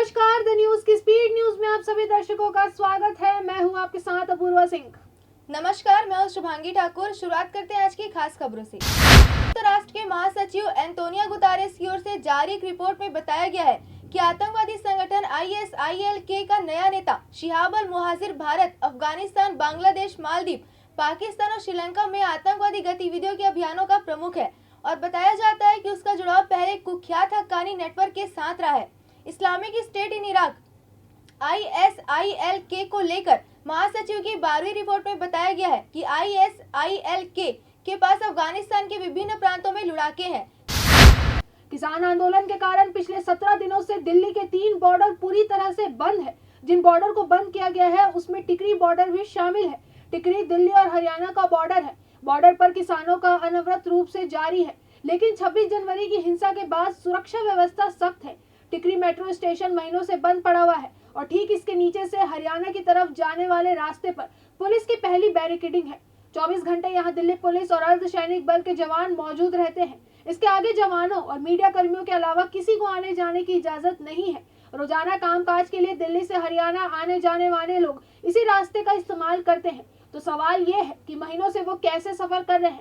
नमस्कार, the news की speed news में आप सभी दर्शकों का स्वागत है। मैं हूं आपके साथ अपूर्वा सिंह। नमस्कार, मैं हूं शुभांगी ठाकुर। शुरुआत करते हैं आज की खास खबरों से। संयुक्त राष्ट्र के महासचिव एंटोनियो गुतेरेस की ओर से जारी एक रिपोर्ट में बताया गया है कि आतंकवादी संगठन ISIL का नया नेता शिहाब अल मुहाजिर भारत, अफगानिस्तान, बांग्लादेश, मालदीव, पाकिस्तान और श्रीलंका में आतंकवादी गतिविधियों के अभियानों का प्रमुख है और बताया जाता है कि उसका जुड़ाव पहले कुख्यात हक्कानी नेटवर्क के साथ रहा है। Islamic state in Iraq ISIL को लेकर महासचिव की 12वीं रिपोर्ट में बताया गया है कि ISIL के पास अफगानिस्तान के विभिन्न प्रांतों में लुढ़ाके हैं। किसान आंदोलन के कारण पिछले 17 दिनों से दिल्ली के 3 बॉर्डर पूरी तरह से बंद है। जिन बॉर्डर को बंद किया गया है उसमें टिकरी बॉर्डर भी शामिल है। टिकरी दिल्ली और हरियाणा का बॉर्डर है। बॉर्डर पर किसानों का अनवरत रूप से जारी है, लेकिन 26 जनवरी की हिंसा के बाद सुरक्षा व्यवस्था सख्त है। टिकरी मेट्रो स्टेशन महीनों से बंद पड़ा हुआ है और ठीक इसके नीचे से हरियाणा की तरफ जाने वाले रास्ते पर पुलिस की पहली बैरिकेडिंग है। 24 घंटे यहाँ दिल्ली पुलिस और अर्धसैनिक बल के जवान मौजूद रहते हैं। इसके आगे जवानों और मीडिया कर्मियों के अलावा किसी को आने जाने की इजाजत नहीं है। रोजाना कामकाज के लिए दिल्ली से हरियाणा आने जाने वाले लोग इसी रास्ते का इस्तेमाल करते हैं। तो सवाल ये है कि महीनों से वो कैसे सफर कर रहे हैं।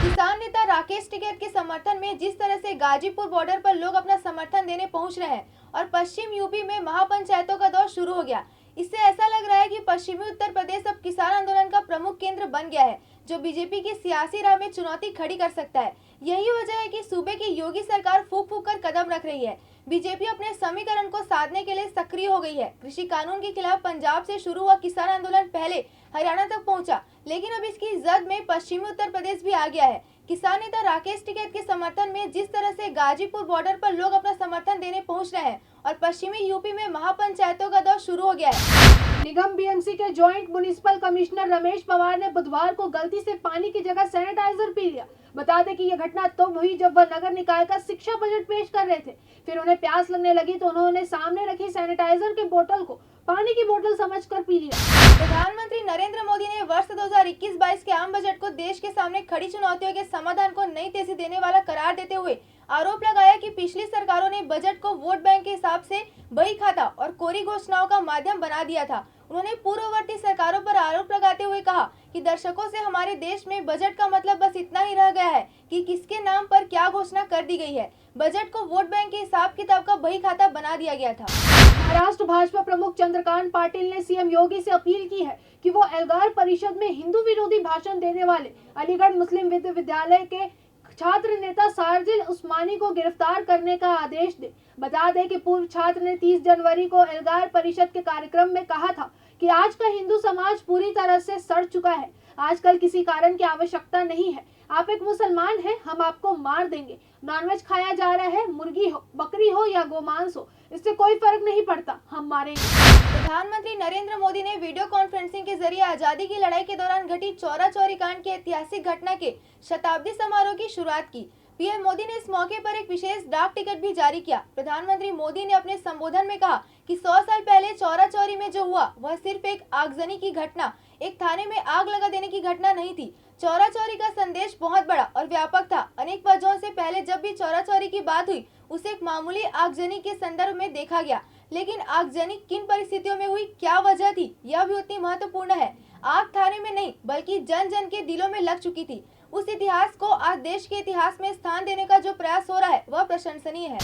किसान नेता राकेश टिकैत के समर्थन में जिस तरह से गाजीपुर बॉर्डर पर लोग अपना समर्थन देने पहुंच रहे हैं और पश्चिम यूपी में महापंचायतों का दौर शुरू हो गया, इससे ऐसा लग रहा है कि पश्चिमी उत्तर प्रदेश अब किसान आंदोलन का प्रमुख केंद्र बन गया है, जो बीजेपी की सियासी राह में चुनौती खड़ी कर सकता है। यही वजह है कि सूबे की योगी सरकार फूंक फूंक कर कदम रख रही है। बीजेपी अपने समीकरण को साधने के लिए सक्रिय हो गई है। कृषि कानून के खिलाफ पंजाब से शुरू हुआ किसान आंदोलन पहले हरियाणा तक पहुंचा, लेकिन अब इसकी जद में पश्चिमी उत्तर प्रदेश भी आ गया है। किसान नेता राकेश टिकैत के समर्थन में जिस तरह से गाजीपुर बॉर्डर पर लोग अपना समर्थन देने पहुंच रहे हैं और पश्चिमी यूपी में महापंचायतों का दौर शुरू हो गया है। निगम BMC के joint municipal commissioner Ramesh Pawar ने बुधवार को गलती से पानी की जगह सैनिटाइजर पी लिया। बता दें कि यह घटना तब हुई जब वह नगर निकाय का शिक्षा बजट पेश कर रहे थे। फिर उन्हें प्यास लगने लगी तो उन्होंने सामने रखी सैनिटाइजर के बोतल को पानी की बोतल समझकर पी लिया। प्रधानमंत्री नरेंद्र मोदी ने वर्ष 2021-22 के आम बजट को देश के सामने खड़ी चुनौतियों के समाधान को नई तेजी देने वाला करार देते हुए आरोप लगाया कि पिछली सरकारों ने बजट को वोट बैंक के हिसाब से बही खाता और कोरी घोषणाओं का माध्यम बना दिया था। उन्होंने पूर्ववर्ती सरकारों पर आरोप लगाते हुए कहा कि दशकों से हमारे देश में बजट का मतलब बस इतना ही रह गया है कि किसके नाम पर क्या घोषणा कर दी गई है। बजट को वोट बैंक के हिसाब किताब का बही खाता बना दिया गया था। महाराष्ट्र भाजपा प्रमुख चंद्रकांत पाटिल ने CM योगी से अपील की है कि वो एल्गार परिषद में हिंदू विरोधी भाषण देने वाले अलीगढ़ मुस्लिम विश्वविद्यालय के छात्र नेता शार्जिल उस्मानी को गिरफ्तार करने का आदेश दे। बता दें कि पूर्व छात्र ने 30 जनवरी को एल्गार परिषद के कार्यक्रम में कहा था कि आज का हिंदू समाज पूरी तरह से सड़ चुका है। आजकल किसी कारण की आवश्यकता नहीं है। आप एक मुसलमान हैं, हम आपको मार देंगे। नॉनवेज खाया जा रहा है, मुर्गी हो, बकरी हो या गोमांस हो, इससे कोई फर्क नहीं पड़ता, हम मारेंगे। प्रधानमंत्री नरेंद्र मोदी ने वीडियो कॉन्फ्रेंसिंग के जरिए आजादी की लड़ाई के दौरान घटी चौरा चौरी कांड की ऐतिहासिक घटना के शताब्दी समारोह की शुरुआत की। पीएम मोदी ने इस मौके पर एक विशेष डाक टिकट भी जारी किया। प्रधानमंत्री मोदी ने अपने संबोधन में कहा कि 100 साल पहले चौरा चौरी में जो हुआ वह सिर्फ एक आगजनी की घटना, एक थाने में आग लगा देने की घटना नहीं थी। चौरा चौरी का संदेश बहुत बड़ा और व्यापक था। अनेक वजहों से पहले जब भी चौरा चौरी की बात हुई उसे एक मामूली आगजनी के संदर्भ में देखा गया, लेकिन आगजनी किन परिस्थितियों में हुई, क्या वजह थी, यह भी उतनी महत्वपूर्ण है। आग थाने में नहीं बल्कि जन जन के दिलों में लग चुकी थी। उस इतिहास को आज देश के इतिहास में स्थान देने का जो प्रयास हो रहा है वह प्रशंसनीय है।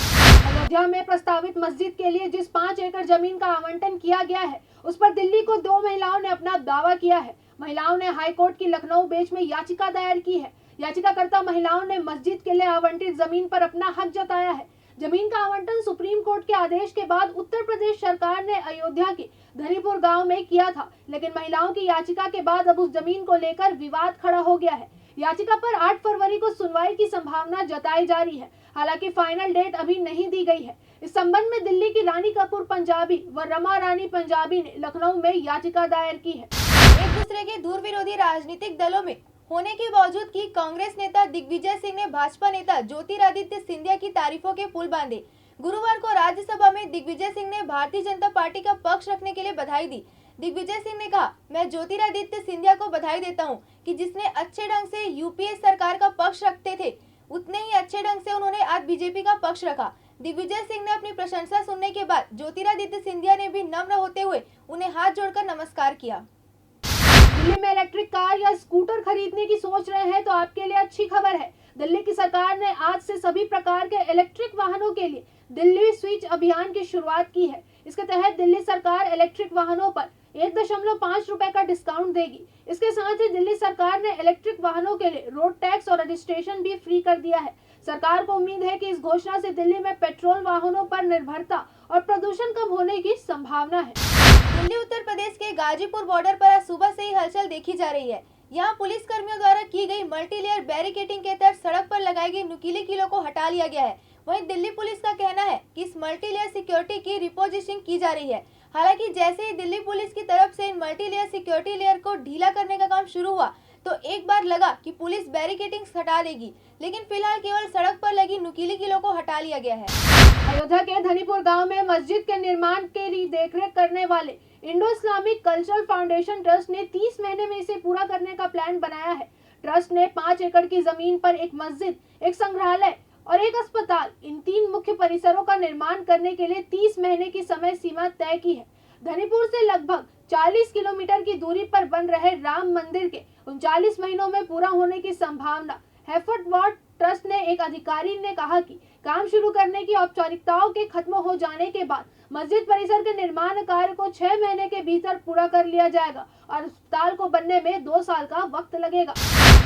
अयोध्या में प्रस्तावित मस्जिद के लिए जिस 5 एकड़ जमीन का आवंटन किया गया है उस पर दिल्ली को 2 महिलाओं ने अपना दावा किया है। महिलाओं ने हाईकोर्ट की लखनऊ बेंच में याचिका दायर की है। याचिकाकर्ता महिलाओं ने मस्जिद के लिए आवंटित जमीन पर अपना हक जताया है। जमीन का आवंटन सुप्रीम कोर्ट के आदेश के बाद उत्तर प्रदेश सरकार ने अयोध्या के धनीपुर गांव में किया था, लेकिन महिलाओं की याचिका के बाद अब उस जमीन को लेकर विवाद खड़ा हो गया है। याचिका पर 8 फरवरी को सुनवाई की संभावना जताई जा रही है। हालांकि फाइनल डेट अभी नहीं दी गई है। इस संबंध में दिल्ली की रानी कपूर पंजाबी व रमा रानी पंजाबी ने लखनऊ में याचिका दायर की है। एक दूसरे के दूर विरोधी राजनीतिक दलों में होने के बावजूद की कांग्रेस नेता दिग्विजय सिंह ने भाजपा नेता ज्योतिरादित्य सिंधिया की तारीफों के पुल बांधे। गुरुवार को राज्यसभा में दिग्विजय सिंह ने भारतीय जनता पार्टी का पक्ष रखने के लिए बधाई दी। दिग्विजय सिंह ने कहा, मैं ज्योतिरादित्य सिंधिया को बधाई देता हूं कि जिसने अच्छे ढंग से यूपीए सरकार का पक्ष रखते थे, उतने ही अच्छे ढंग से उन्होंने आज बीजेपी का पक्ष रखा। दिग्विजय सिंह ने अपनी प्रशंसा सुनने के बाद ज्योतिरादित्य सिंधिया ने भी नम्र होते हुए उन्हें हाथ जोड़कर नमस्कार किया। दिल्ली में इलेक्ट्रिक कार या स्कूटर खरीदने की सोच रहे हैं तो आपके लिए अच्छी खबर है। दिल्ली की सरकार ने आज से सभी प्रकार के इलेक्ट्रिक वाहनों के लिए दिल्ली स्विच अभियान की शुरुआत की है। इसके तहत दिल्ली सरकार इलेक्ट्रिक वाहनों पर 1.5 रुपए का डिस्काउंट देगी। इसके साथ ही दिल्ली सरकार ने इलेक्ट्रिक वाहनों के लिए रोड टैक्स और रजिस्ट्रेशन भी फ्री कर दिया है। सरकार को उम्मीद है कि इस घोषणा से दिल्ली में पेट्रोल वाहनों पर निर्भरता और प्रदूषण कम होने की संभावना है। दिल्ली उत्तर प्रदेश के गाजीपुर बॉर्डर पर आज सुबह से ही हलचल देखी जा रही है। यहाँ पुलिस कर्मियों द्वारा की गई मल्टीलेयर बैरिकेडिंग के तहत सड़क पर लगाई गई नुकीली कीलों को हटा लिया गया है। वहीं दिल्ली पुलिस का कहना है कि इस मल्टीलेयर सिक्योरिटी की रिपोजिशनिंग की जा रही है। हालांकि जैसे ही दिल्ली पुलिस की तरफ से इन मल्टीलेयर सिक्योरिटी लेयर को ढीला करने का काम शुरू हुआ तो एक बार लगा कि पुलिस बैरिकेडिंग हटा देगी, लेकिन फिलहाल केवल सड़क पर लगी नुकीली कीलों को हटा लिया गया है। अयोध्या के धनीपुर गांव में मस्जिद के निर्माण के लिए देखरेख करने वाले Indo Islamic cultural foundation trust ने 30 महीने में इसे पूरा करने का प्लान बनाया है। ट्रस्ट ने 5 एकड़ की जमीन पर एक मस्जिद, एक संग्रहालय और एक अस्पताल, इन 3 मुख्य परिसरों का निर्माण करने के लिए 30 महीने की समय सीमा तय की है। धनीपुर से लगभग 40 किलोमीटर की दूरी पर बन रहे राम मंदिर के 39 महीनों में पूरा होने की संभावना। हेफर्ट वार्ड ट्रस्ट ने एक अधिकारी ने कहा कि काम शुरू करने की औपचारिकताओं के खत्म हो जाने के बाद मस्जिद परिसर के निर्माण कार्य को 6 महीने के भीतर पूरा कर लिया जाएगा और अस्पताल को बनने में 2 साल का वक्त लगेगा।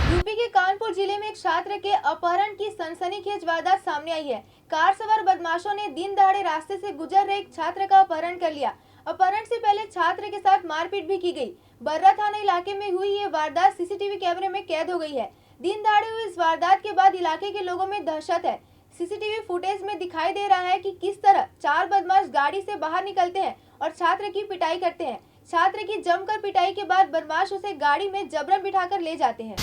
यूपी के कानपुर जिले में एक छात्र के अपहरण की सनसनीखेज वारदात सामने आई है। कार सवार बदमाशों ने दिन दहाड़े रास्ते से गुजर रहे एक छात्र का अपहरण कर लिया। अपहरण से पहले छात्र के साथ मारपीट भी की गई। बर्रा थाना इलाके में हुई ये वारदात सीसीटीवी कैमरे में कैद हो गई है। दिन दहाड़े हुई इस वारदात के बाद इलाके के लोगों में दहशत है। सीसीटीवी फुटेज में दिखाई दे रहा है कि किस तरह 4 बदमाश गाड़ी से बाहर निकलते हैं और छात्र की पिटाई करते हैं। छात्र की जमकर पिटाई के बाद बदमाश उसे गाड़ी में जबरन बिठाकर ले जाते हैं।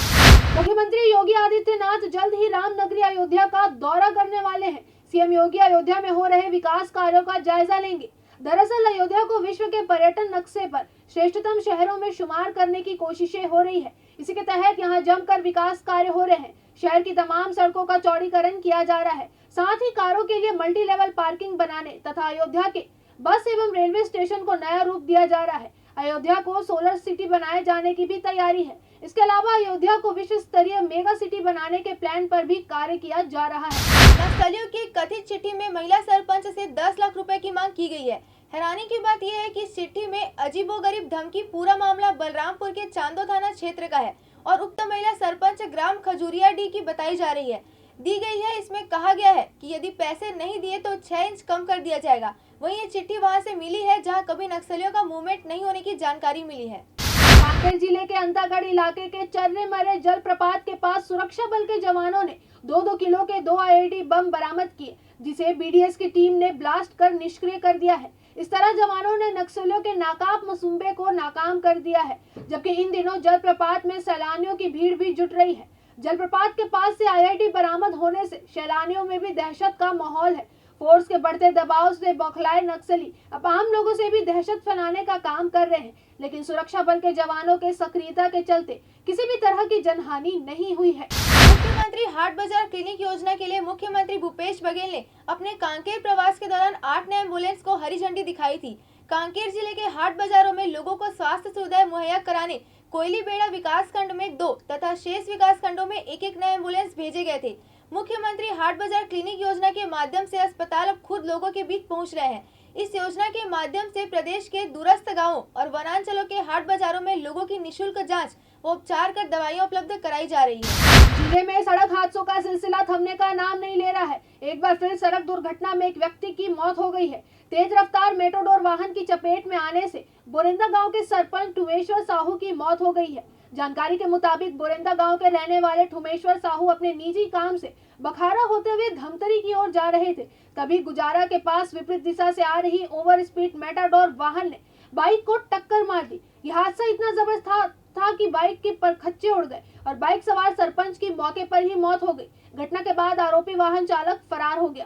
मुख्यमंत्री योगी आदित्यनाथ जल्द ही राम नगरी अयोध्या का दौरा करने वाले हैं। सीएम योगी अयोध्या में हो रहे विकास कार्यों का जायजा लेंगे। दरअसल अयोध्या को विश्व के पर्यटन नक्शे पर श्रेष्ठतम शहरों में शुमार करने की कोशिशें हो रही है। इसी के तहत यहां जमकर विकास कार्य हो रहे हैं। शहर की तमाम सड़कों का चौड़ीकरण किया जा रहा है। साथ ही कारों के लिए मल्टी लेवल पार्किंग बनाने तथा अयोध्या के बस एवं रेलवे स्टेशन को नया रूप दिया जा रहा है। अयोध्या को सोलर सिटी बनाए जाने की भी तैयारी है। इसके अलावा अयोध्या को विश्व स्तरीय मेगा सिटी बनाने के प्लान पर भी कार्य किया जा रहा है। नक्सलियों की कथित चिट्ठी में महिला सरपंच से 10 लाख रुपए की मांग की गई है। हैरानी की बात यह है कि इस चिट्ठी में अजीबोगरीब धमकी पूरा मामला बलरामपुर के चांदो थाना क्षेत्र का है और उक्त महिला सरपंच ग्राम खजूरिया डी की बताई जा रही है। दी गई है। इसमें कहा गया है कि यदि पैसे नहीं दिए तो 6 इंच कम कर दिया जाएगा। वहीं ये चिट्ठी वहां से मिली है जहां कभी नक्सलियों का मूवमेंट नहीं होने की जानकारी मिली है। कांकेर जिले के अंतागढ़ इलाके के चर्रे मरे जलप्रपात के पास सुरक्षा बल के जवानों ने 2-2 किलो के 2 आईईडी बम बरामद किए, जिसे बीडीएस की टीम ने ब्लास्ट कर निष्क्रिय कर दिया है। इस तरह जवानों ने नक्सलियों के नाकाब मंसूबे को नाकाम कर दिया है। जबकि इन दिनों जलप्रपात में सैलानियों की भीड़ भी जुट रही है। जलप्रपात के पास से आईईडी बरामद होने से सैलानियों में भी दहशत का माहौल है। फोर्स के बढ़ते दबाव से बौखलाए नक्सली अब आम लोगों से भी दहशत फैलाने का काम कर रहे हैं, लेकिन सुरक्षा बल के जवानों के सक्रियता के चलते किसी भी तरह की जनहानि नहीं हुई है। मुख्यमंत्री हाट बाजार क्लिनिक योजना के लिए मुख्यमंत्री भूपेश बघेल ने अपने कांकेर प्रवास के दौरान 8 नए एम्बुलेंस को हरी झंडी दिखाई थी। कांकेर जिले के हाट बाजारों में लोगों को स्वास्थ्य सुविधाएं मुहैया कराने कोयली बेड़ा विकास खंड में 2 तथा शेष विकास खंडों में 1-1 नए एम्बुलेंस भेजे गए थे। मुख्यमंत्री हाट बाजार क्लिनिक योजना के माध्यम से अस्पताल अब खुद लोगों के बीच पहुंच रहे हैं। इस योजना के माध्यम से प्रदेश के दूरस्थ गांवों और वनांचलों के हाट बाजारों में लोगों की निःशुल्क जांच व उपचार कर दवाइयां उपलब्ध कराई जा रही है। जिले में सड़क हादसों का सिलसिला थमने का नाम नहीं ले रहा है। एक बार फिर सड़क दुर्घटना में एक व्यक्ति की मौत हो गई है। तेज रफ्तार मेट्रोडोर वाहन की चपेट में आने से बोरेंदा गांव के सरपंच ठुमेश्वर साहू की मौत हो गई है। जानकारी के मुताबिक बोरेंदा गांव के रहने वाले ठुमेश्वर साहू अपने निजी काम से बखारा होते हुए धमतरी की ओर जा रहे थे। तभी गुजारा के पास विपरीत दिशा से आ रही ओवर स्पीड मेटाडोर वाहन ने बाइक को टक्कर मार दी। यह हादसा इतना जबरदस्त था कि बाइक के परखच्चे उड़ गए और बाइक सवार सरपंच की मौके पर ही मौत हो गई। घटना के बाद आरोपी वाहन चालक फरार हो गया।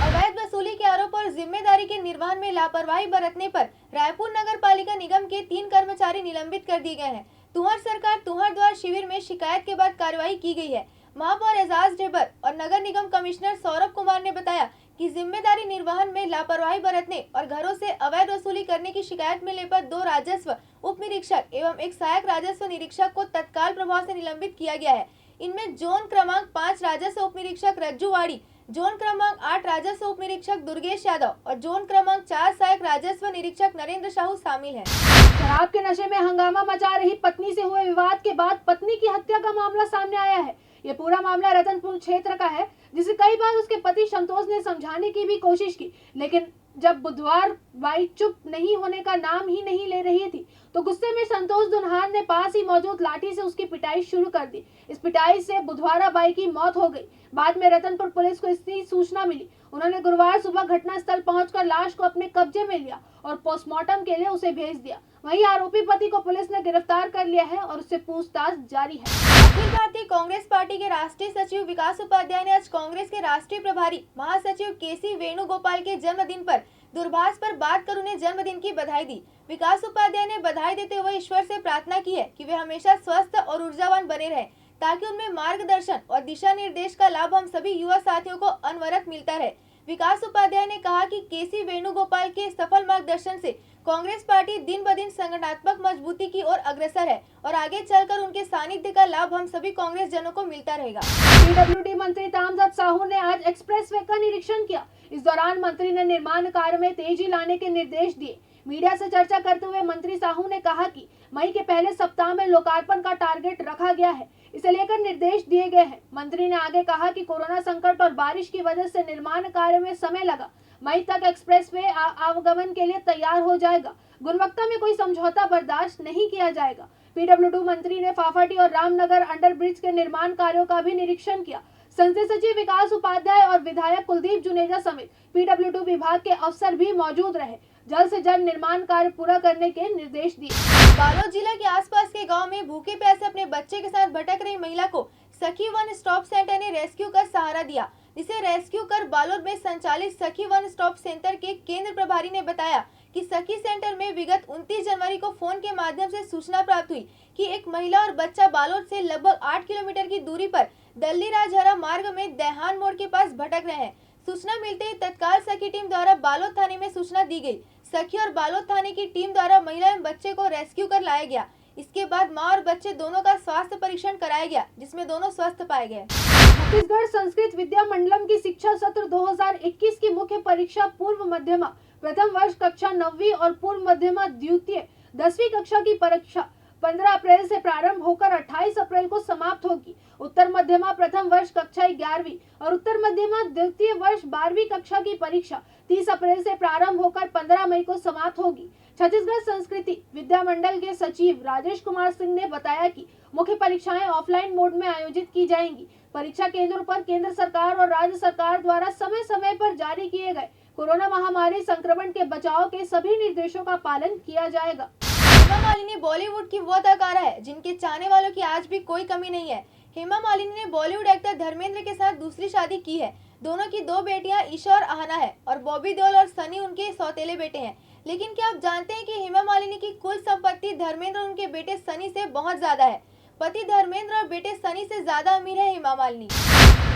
अवैध वसूली के आरोप और जिम्मेदारी के निर्वहन में लापरवाही बरतने पर रायपुर नगर पालिका निगम के 3 कर्मचारी निलंबित कर दिए गए हैं। तुहर सरकार तुहर द्वार शिविर में शिकायत के बाद कार्रवाई की गई है। महापौर एजाज ढेबर और नगर निगम कमिश्नर सौरभ कुमार ने बताया कि जिम्मेदारी निर्वहन में लापरवाही बरतने और घरों से अवैध वसूली करने की शिकायत मिलने पर 2 राजस्व उप निरीक्षक एवं एक सहायक राजस्व निरीक्षक को तत्काल प्रभाव से निलंबित किया गया है। इनमें जोन क्रमांक 5 राजस्व उप निरीक्षक रज्जुवाड़ी, जोन क्रमांक 8 राजस्व उप निरीक्षक दुर्गेश यादव और जोन क्रमांक 4 सहायक राजस्व निरीक्षक नरेंद्र साहू शामिल हैं। शराब के नशे में हंगामा मचा रही पत्नी से हुए विवाद के बाद पत्नी की हत्या का मामला सामने आया है। ये पूरा मामला रतनपुर क्षेत्र का है, जिसे कई बार उसके पति संतोष ने समझाने की भी कोशिश की, लेकिन जब बुधवार बाई चुप नहीं होने का नाम ही नहीं ले रही थी तो गुस्से में संतोष दुन्हान ने पास ही मौजूद लाठी से उसकी पिटाई शुरू कर दी। इस पिटाई से बुधवारा बाई की मौत हो गई। बाद में रतनपुर पुलिस को इसकी सूचना मिली। उन्होंने गुरुवार सुबह घटनास्थल पहुंचकर लाश को अपने कब्जे में लिया और पोस्टमार्टम के लिए उसे भेज दिया। वहीं आरोपी पति को पुलिस ने गिरफ्तार कर लिया है और उससे पूछताछ जारी है। अखिल भारतीय कांग्रेस पार्टी के राष्ट्रीय सचिव विकास उपाध्याय ने आज कांग्रेस के राष्ट्रीय प्रभारी महासचिव केसी वेणुगोपाल के जन्मदिन पर दूरभाष पर बात कर उन्हें जन्मदिन की बधाई दी। विकास उपाध्याय ने बधाई देते हुए ईश्वर से प्रार्थना की है कि वे हमेशा स्वस्थ और ऊर्जावान बने रहें, ताकि उनमें मार्गदर्शन और दिशा निर्देश का लाभ हम सभी युवा साथियों को अनवरत मिलता रहे। विकास उपाध्याय ने कहा कि केसी वेणुगोपाल के सफल मार्गदर्शन से कांग्रेस पार्टी दिन ब दिन संगठनात्मक मजबूती की ओर अग्रसर है और आगे चलकर उनके सानिध्य का लाभ हम सभी कांग्रेस जनों को मिलता रहेगा। पीडब्ल्यूडी मंत्री तामझट साहू ने आज एक्सप्रेसवे का निरीक्षण किया। इस दौरान मंत्री ने निर्माण कार्य में तेजी लाने के निर्देश दिए। मीडिया से चर्चा करते हुए मंत्री साहू ने कहा कि मई के पहले सप्ताह में लोकार्पण का टारगेट रखा गया है, इसे लेकर निर्देश दिए गए हैं। मंत्री ने आगे कहा कि कोरोना संकट और बारिश की वजह से निर्माण कार्य में समय लगा। मई तक एक्सप्रेसवे आवागमन के लिए तैयार हो जाएगा। गुणवत्ता में कोई समझौता बर्दाश्त नहीं किया जाएगा। पीडब्ल्यूडी मंत्री ने फाफाटी और रामनगर अंडर ब्रिज के निर्माण कार्यों का भी निरीक्षण किया। संसदीय सचिव विकास उपाध्याय और विधायक कुलदीप जुनेजा समेत पीडब्ल्यूडी विभाग के अफसर भी मौजूद रहे। जल्द से जल्द निर्माण कार्य पूरा करने के निर्देश दिए। बालोद जिला के आसपास के गांव में भूखे प्यासे अपने बच्चे के साथ भटक रही महिला को सखी वन स्टॉप सेंटर ने रेस्क्यू कर सहारा दिया, जिसे रेस्क्यू कर बालोद में संचालित सखी वन स्टॉप सेंटर के केंद्र प्रभारी ने बताया कि सखी सेंटर में विगत 29 जनवरी को फोन के माध्यम से सूचना प्राप्त हुई कि एक महिला और बच्चा बालोद से लगभग 8 किलोमीटर की दूरी पर दल्ली राजहरा मार्ग में देहान मोड़ के पास भटक रहे हैं। सूचना मिलते ही तत्काल सखी टीम द्वारा बालोद थाने में सूचना दी गई। सखी और बालोद थाने की टीम द्वारा महिला एवं बच्चे को रेस्क्यू कर लाया गया। इसके बाद मां और बच्चे दोनों का स्वास्थ्य परीक्षण कराया गया, जिसमें दोनों स्वस्थ पाए गए। छत्तीसगढ़ संस्कृत विद्या मंडलम की शिक्षा सत्र 2021 की मुख्य परीक्षा पूर्व मध्यमा प्रथम वर्ष कक्षा 9वीं और पूर्व मध्यमा द्वितीय 10वीं कक्षा की परीक्षा 15 अप्रैल से प्रारंभ होकर 28 अप्रैल को समाप्त होगी। उत्तर मध्यमा प्रथम वर्ष कक्षा 11वीं और उत्तर मध्यमा द्वितीय वर्ष 12वीं कक्षा की परीक्षा 30 अप्रैल से प्रारंभ होकर 15 मई को समाप्त होगी। छत्तीसगढ़ संस्कृति विद्या मंडल के सचिव राजेश कुमार सिंह ने बताया कि मुख्य परीक्षाएं ऑफलाइन मोड में आयोजित की जाएंगी। परीक्षा केंद्रों पर केंद्र सरकार और राज्य सरकार द्वारा समय समय पर जारी किए गए कोरोना महामारी संक्रमण के बचाव के सभी निर्देशों का पालन किया जाएगा। हेमा मालिनी बॉलीवुड की वो अदाकारा है जिनके चाहने वालों की आज भी कोई कमी नहीं है। हेमा मालिनी ने बॉलीवुड एक्टर धर्मेंद्र के साथ दूसरी शादी की है। दोनों की 2 बेटियां ईशा और आहना है और बॉबी देओल और सनी उनके सौतेले बेटे हैं। लेकिन क्या आप जानते हैं कि हेमा मालिनी की कुल संपत्ति धर्मेंद्र और उनके बेटे सनी से बहुत ज्यादा है। पति धर्मेंद्र और बेटे सनी से ज्यादा अमीर है हेमा मालिनी।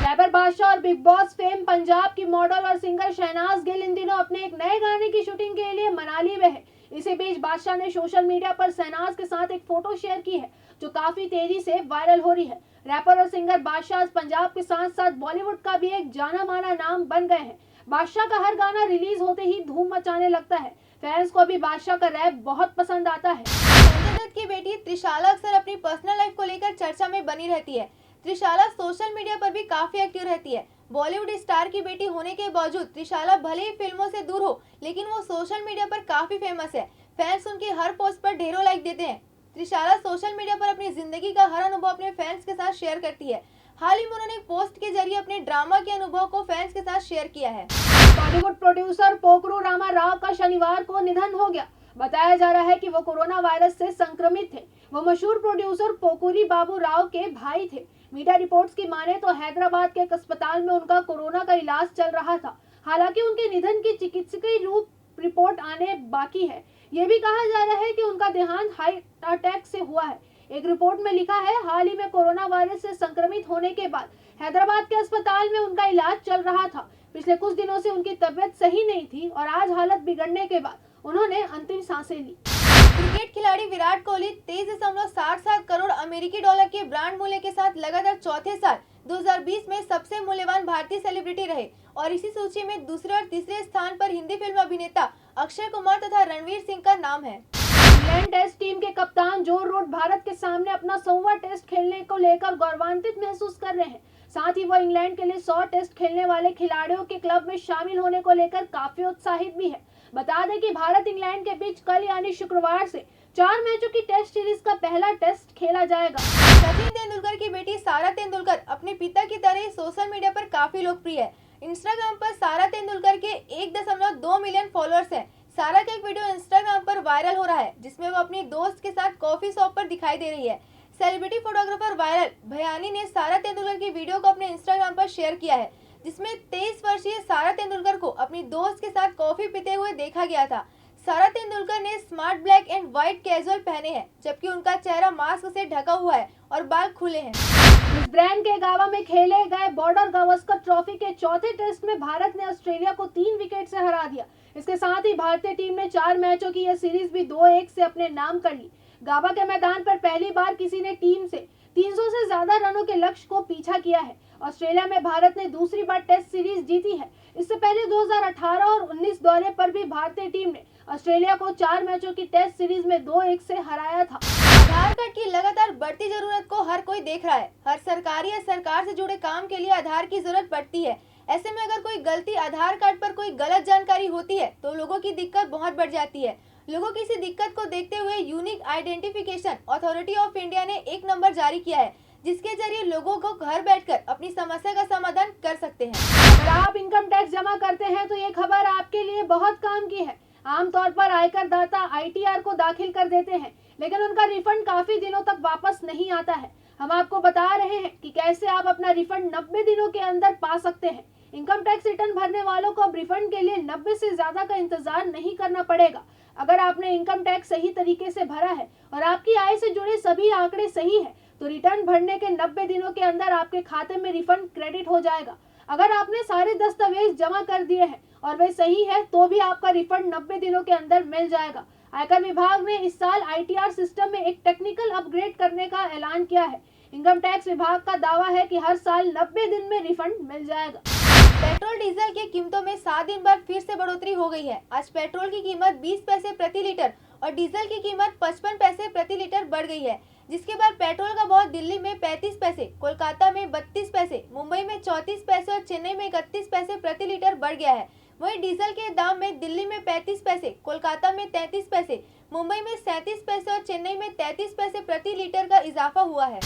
रैपर बादशाह और बिग बॉस फेम पंजाब की मॉडल और सिंगर शहनाज गिल इन दिनों अपने एक नए गाने की शूटिंग के लिए मनाली में है। इसी बीच बादशाह ने सोशल मीडिया पर शहनाज के साथ एक फोटो शेयर की है, जो काफी तेजी से वायरल हो रही है। रैपर और सिंगर बादशाह पंजाब के साथ साथ बॉलीवुड का भी एक जाना माना नाम बन गए हैं। बादशाह का हर गाना रिलीज होते ही धूम मचाने लगता है। फैंस को भी बादशाह का रैप बहुत पसंद आता है। संजय दत्त की बेटी त्रिशाला अक्सर अपनी पर्सनल लाइफ को लेकर चर्चा में बनी रहती है। त्रिशाला सोशल मीडिया पर भी काफी एक्टिव रहती है। बॉलीवुड स्टार की बेटी होने के बावजूद त्रिशाला भले ही फिल्मों से दूर हो, लेकिन वो सोशल मीडिया पर काफी फेमस है। फैंस उनके हर पोस्ट पर ढेरों लाइक देते हैं। त्रिशाला सोशल मीडिया पर अपनी जिंदगी का हर अनुभव अपने फैंस के साथ शेयर करती है। हाल ही में उन्होंने एक पोस्ट के जरिए अपने ड्रामा के अनुभव को फैंस के साथ शेयर किया है। बॉलीवुड प्रोड्यूसर पोकरू रामा राव का शनिवार को निधन हो गया। बताया जा रहा है कि वो कोरोना वायरस से संक्रमित थे। वो मशहूर प्रोड्यूसर पोकुरी बाबू राव के भाई थे। मीडिया रिपोर्ट्स की माने तो हैदराबाद के एक अस्पताल में उनका कोरोना का इलाज चल रहा था। हालांकि उनके निधन की चिकित्सकीय रिपोर्ट आने बाकी है। ये भी कहा जा रहा है कि उनका देहांत हार्ट अटैक से हुआ है। एक रिपोर्ट में लिखा है, हाल ही में कोरोना वायरस से संक्रमित होने के बाद हैदराबाद के अस्पताल में उनका इलाज चल रहा था। पिछले कुछ दिनों से उनकी तबीयत सही नहीं थी और आज हालत बिगड़ने के बाद उन्होंने अंतिम सांसें ली। क्रिकेट खिलाड़ी विराट कोहली 23.77 करोड़ अमेरिकी डॉलर के ब्रांड मूल्य के साथ लगातार चौथे साल 2020 में सबसे मूल्यवान भारतीय सेलिब्रिटी रहे और इसी सूची में दूसरे और तीसरे स्थान पर हिंदी फिल्म अभिनेता अक्षय कुमार तथा रणवीर सिंह का नाम है। इंग्लैंड टेस्ट टीम के कप्तान जो रूट भारत के सामने अपना 100वां टेस्ट खेलने को लेकर गौरवान्वित महसूस कर रहे हैं। साथ ही वो इंग्लैंड के लिए 100 टेस्ट खेलने वाले खिलाड़ियों के क्लब में शामिल होने को लेकर काफी उत्साहित भी है। बता दें कि भारत इंग्लैंड के बीच कल यानी शुक्रवार से 4 मैचों की टेस्ट सीरीज का पहला टेस्ट खेला जाएगा। सचिन तेंदुलकर की बेटी सारा तेंदुलकर अपने पिता की तरह सोशल मीडिया पर काफी लोकप्रिय है। इंस्टाग्राम पर सारा तेंदुलकर के 1.2 मिलियन फॉलोअर्स हैं। सारा का एक वीडियो इंस्टाग्राम पर वायरल हो रहा है जिसमें वो अपनी दोस्त के साथ कॉफी शॉप पर दिखाई दे रही है। सेलिब्रिटी फोटोग्राफर वायरल भयानी ने सारा तेंदुलकर की वीडियो को अपने इंस्टाग्राम पर शेयर किया है जिसमें 23 वर्षीय सारा तेंदुलकर को अपनी दोस्त के साथ कॉफी पीते हुए देखा गया था। सारा तेंदुलकर ने smart black and white casual पहने हैं जबकि उनका चेहरा मास्क से ढका हुआ है और बाल खुले हैं। ब्रिस्बेन के गावा में खेले गए बॉर्डर गावस्कर ट्रॉफी के चौथे टेस्ट में भारत ने ऑस्ट्रेलिया को 3 विकेट से हरा दिया। इसके साथ ही भारतीय टीम ने 4 मैचों की यह सीरीज भी 2-1 से अपने नाम कर ली। गावा के मैदान पर पहली बार किसी ने टीम से 300 से ज्यादा रनों के लक्ष्य को पीछा किया है। ऑस्ट्रेलिया में भारत ने दूसरी बार टेस्ट सीरीज जीती है। इससे पहले 2018 और 19 दौरे पर भी भारतीय टीम ने ऑस्ट्रेलिया को 4 मैचों की टेस्ट सीरीज में 2-1 से हराया था। आधार कार्ड की लगातार बढ़ती जरूरत को हर कोई देख रहा है। हर सरकारी या सरकार से जुड़े काम के लिए आधार की जरूरत पड़ती है। ऐसे में अगर कोई गलती आधार कार्ड पर कोई गलत जानकारी होती है तो लोगों की दिक्कत बहुत बढ़ जाती है। लोगों की इसी दिक्कत को देखते हुए unique identification authority of India ने एक नंबर जारी किया है जिसके जरिए लोगों को घर बैठकर अपनी समस्या का समाधान कर सकते हैं। अगर आप इनकम टैक्स जमा करते हैं तो ये खबर आपके लिए बहुत काम की है। आमतौर पर आयकर दाता ITR को दाखिल कर देते हैं लेकिन उनका रिफंड काफी दिनों तक वापस नहीं आता है। हम आपको बता रहे हैं कि कैसे आप अपना रिफंड 90 दिनों के अंदर पा सकते हैं। इनकम टैक्स रिटर्न भरने वालों को अब रिफंड के लिए 90 से ज्यादा का इंतजार नहीं करना पड़ेगा। अगर आपने इनकम टैक्स सही तरीके से भरा है और आपकी आय से जुड़े सभी आंकड़े सही है तो रिटर्न भरने के 90 दिनों के अंदर आपके खाते में रिफंड क्रेडिट हो जाएगा। अगर आपने सारे दस्तावेज जमा कर दिए हैं और वे सही है तो भी आपका रिफंड 90 दिनों के अंदर मिल जाएगा। आयकर विभाग ने इस साल ITR सिस्टम में एक टेक्निकल अपग्रेड करने का ऐलान किया है। इनकम टैक्स विभाग का दावा है कि हर साल 90 दिन में रिफंड मिल जाएगा। पेट्रोल डीजल की कीमतों में 7 दिन बाद फिर से बढ़ोतरी हो गई है। आज पेट्रोल की कीमत 20 पैसे प्रति लीटर और डीजल की कीमत 55 पैसे प्रति लीटर बढ़ गई है जिसके बाद पेट्रोल का भाव दिल्ली में 35 पैसे, कोलकाता में 32 पैसे, मुंबई में 34 पैसे और चेन्नई में 31 पैसे प्रति लीटर बढ़ गया है। वहीं डीजल के दाम में दिल्ली में 35 पैसे, कोलकाता में 33 पैसे, मुंबई में 37 पैसे और चेन्नई में 33 पैसे प्रति लीटर का इजाफा हुआ है।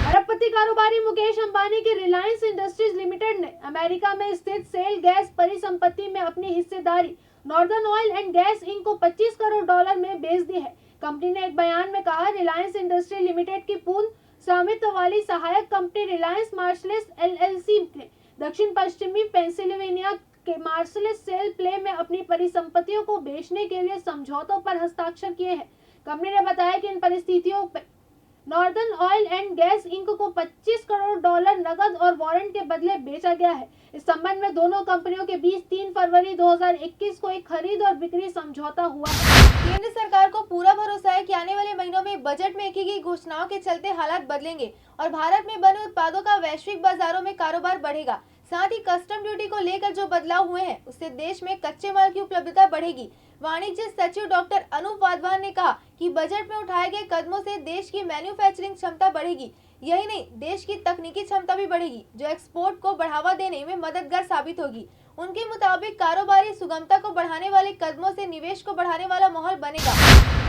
अरबपति कारोबारी मुकेश अंबानी की रिलायंस इंडस्ट्रीज लिमिटेड ने अमेरिका में स्थित सेल गैस परिसंपत्ति में अपनी हिस्सेदारी Northern Oil and Gas Inc को 25 करोड़ डॉलर में बेच दी है। कंपनी ने एक बयान में कहा, रिलायंस इंडस्ट्री लिमिटेड की पूर्ण स्वामित्व वाली सहायक कंपनी रिलायंस मार्शलेस LLC ने दक्षिण पश्चिमी पेंसिल्वेनिया के मार्शलेस सेल प्ले में अपनी परिसंपत्तियों को बेचने के लिए समझौतों पर हस्ताक्षर किए हैं। कंपनी ने बताया कि इन परिस्थितियों पर Northern Oil and Gas Inc को 25 करोड़ डॉलर नकद और वारंट के बदले बेचा गया है। इस संबंध में दोनों कंपनियों के बीच 3 फरवरी 2021 को एक खरीद और बिक्री समझौता हुआ है। केंद्र सरकार को पूरा भरोसा है कि आने वाले महीनों में बजट में की गई घोषणाओं के चलते हालात बदलेंगे और भारत में बने उत्पादों का वैश्विक बाजारों में कारोबार बढ़ेगा। साथ ही कस्टम ड्यूटी को लेकर जो बदलाव हुए हैं उससे देश में कच्चे माल की उपलब्धता बढ़ेगी। वाणिज्य सचिव डॉक्टर अनूप वाधवान ने कहा कि बजट में उठाए गए कदमों से देश की मैन्युफैक्चरिंग क्षमता बढ़ेगी। यही नहीं, देश की तकनीकी क्षमता भी बढ़ेगी जो एक्सपोर्ट को बढ़ावा देने में मददगार साबित होगी। उनके मुताबिक कारोबारी सुगमता को बढ़ाने वाले कदमों से निवेश को बढ़ाने वाला माहौल बनेगा।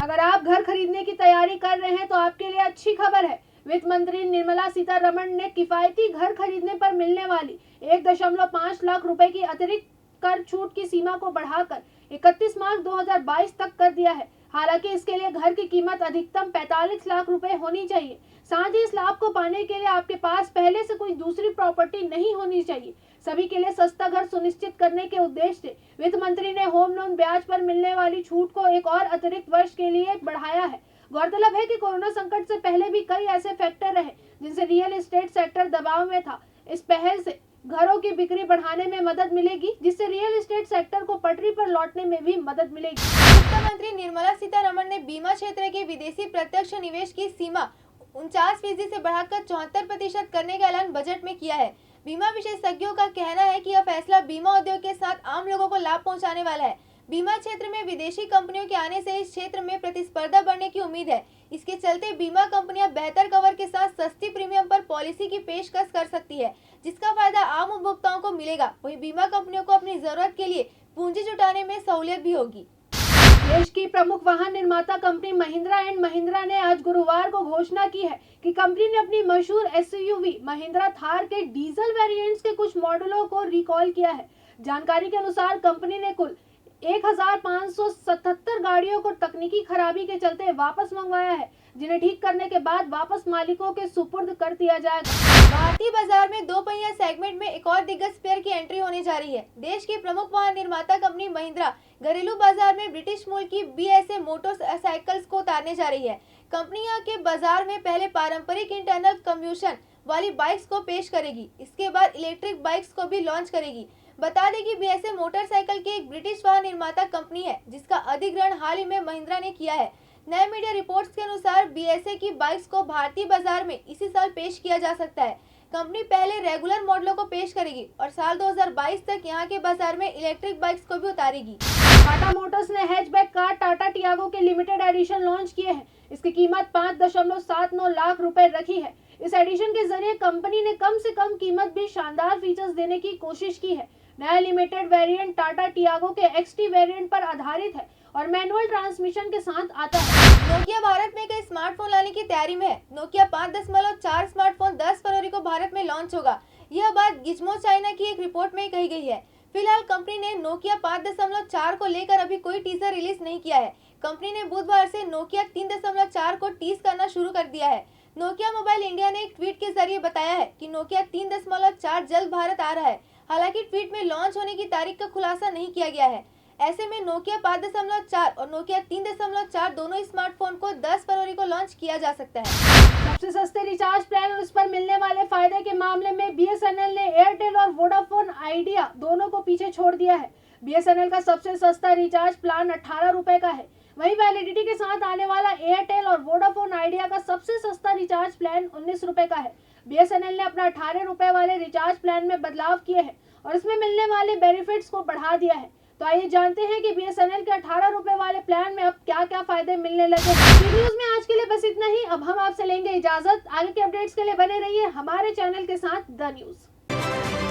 अगर आप घर खरीदने की तैयारी कर रहे हैं तो आपके लिए अच्छी खबर है। वित्त मंत्री निर्मला सीतारमण ने किफायती घर खरीदने पर मिलने वाली 1.5 लाख रुपए की अतिरिक्त कर छूट की सीमा को बढ़ाकर 31 मार्च 2022 तक कर दिया है। हालांकि इसके लिए घर की कीमत अधिकतम 45 लाख रुपए होनी चाहिए। साथ ही इस लाभ को पाने के लिए आपके पास पहले से कोई दूसरी प्रॉपर्टी नहीं होनी चाहिए। सभी के लिए सस्ता घर सुनिश्चित करने के उद्देश्य से वित्त मंत्री ने होम लोन ब्याज पर मिलने वाली छूट को एक और अतिरिक्त वर्ष के लिए बढ़ाया है। गौरतलब है कि कोरोना संकट से पहले भी कई ऐसे फैक्टर रहे जिनसे रियल एस्टेट सेक्टर दबाव में था। इस पहल से घरों की बिक्री बढ़ाने में मदद मिलेगी, जिससे रियल एस्टेट सेक्टर को पटरी पर लौटने में भी मदद मिलेगी। वित्त मंत्री निर्मला सीतारमण ने बीमा क्षेत्र के विदेशी प्रत्यक्ष निवेश की सीमा 49% से बढ़ाकर 74% करने का ऐलान बजट में किया है। बीमा विशेषज्ञों का कहना है कि यह फैसला बीमा उद्योग के साथ आम लोगों को लाभ पहुंचाने वाला है। बीमा क्षेत्र में विदेशी कंपनियों के आने से इस क्षेत्र में प्रतिस्पर्धा बढ़ने की उम्मीद है। इसके चलते बीमा कंपनियां बेहतर कवर के साथ सस्ती प्रीमियम पर पॉलिसी की पेशकश कर सकती है, जिसका फायदा आम उपभोक्ताओं को मिलेगा। वहीं बीमा कंपनियों को अपनी जरूरत के लिए पूंजी जुटाने में सहूलियत भी होगी। देश की प्रमुख वाहन निर्माता कंपनी महिंद्रा एंड महिंद्रा ने आज गुरुवार को घोषणा की है कि कंपनी ने अपनी मशहूर एसयूवी महिंद्रा थार के डीजल वेरिएंट्स के कुछ मॉडलों को रिकॉल किया है। जानकारी के अनुसार कंपनी ने कुल 1577 गाड़ियों को तकनीकी खराबी के चलते वापस मंगवाया है, जिन्हें ठीक करने के बाद वापस मालिकों के सुपुर्द कर दिया जाएगा। भारतीय बाजार में दो पहिया सेगमेंट में एक और दिग्गज स्पेयर की एंट्री होने जा रही है। देश की प्रमुख वाहन निर्माता कंपनी महिंद्रा घरेलू बाजार में ब्रिटिश मूल की BSA मोटरसाइकिल्स को उतारने जा रही है। कंपनी यहाँ के बाजार में पहले पारंपरिक इंटरनल कम्बशन वाली बाइक्स को पेश करेगी, इसके बाद इलेक्ट्रिक बाइक्स को भी लॉन्च करेगी। बता दें कि BSA मोटरसाइकिल की एक ब्रिटिश वाहन निर्माता कंपनी है, जिसका अधिग्रहण हाल ही में महिंद्रा ने किया है। नए मीडिया रिपोर्ट्स के अनुसार BSA की बाइक्स को भारतीय बाजार में इसी साल पेश किया जा सकता है। कंपनी पहले रेगुलर मॉडलों को पेश करेगी और साल 2022 तक यहाँ के बाजार में इलेक्ट्रिक बाइक्स को भी उतारेगी। टाटा मोटर्स ने हैचबैक कार टाटा टियागो के लिमिटेड एडिशन लॉन्च किए हैं। इसकी कीमत 5.79 लाख रुपए रखी है। इस एडिशन के जरिए कंपनी ने कम से कम कीमत भी शानदार फीचर्स देने की कोशिश की है। नया लिमिटेड वेरिएंट टाटा टियागो के XT वेरिएंट पर आधारित है और मैनुअल ट्रांसमिशन के साथ आता है। नोकिया भारत में कई स्मार्टफोन लाने की तैयारी में है। नोकिया 5.4 स्मार्टफोन 10 फरवरी को भारत में लॉन्च होगा। यह बात गिज़मो चाइना की एक रिपोर्ट में कही गई है। फिलहाल कंपनी ने नोकिया 5.4 को लेकर अभी कोई टीजर रिलीज नहीं किया है। कंपनी ने बुधवार से नोकिया 3.4 को टीज करना शुरू कर दिया है। नोकिया मोबाइल इंडिया ने एक ट्वीट के जरिए बताया है कि नोकिया 3.4 जल्द भारत आ रहा है। हालांकि ट्वीट में लॉन्च होने की तारीख का खुलासा नहीं किया गया है। ऐसे में नोकिया 5.4 और नोकिया 3.4 दोनों स्मार्टफोन को 10 फरवरी को लॉन्च किया जा सकता है। सबसे सस्ते रिचार्ज प्लान और उस पर मिलने वाले फायदे के मामले में BSNL ने एयरटेल और वोडाफोन आइडिया दोनों को पीछे छोड़ दिया है। BSNL का सबसे सस्ता रिचार्ज प्लान 18 रुपए का है। वहीं वैलिडिटी के साथ आने वाला एयरटेल और वोडाफोन आइडिया का सबसे सस्ता रिचार्ज प्लान 19 रुपए का है। BSNL ने अपना 18 रुपए वाले रिचार्ज प्लान में बदलाव किए हैं और इसमें मिलने वाले बेनिफिट्स को बढ़ा दिया है। तो आइए जानते हैं कि BSNL के 18 रुपए वाले प्लान में अब क्या क्या फायदे मिलने लगे हैं। न्यूज में आज के लिए बस इतना ही। अब हम आपसे लेंगे इजाजत। आगे के अपडेट्स के लिए बने रहिए हमारे चैनल के साथ द न्यूज।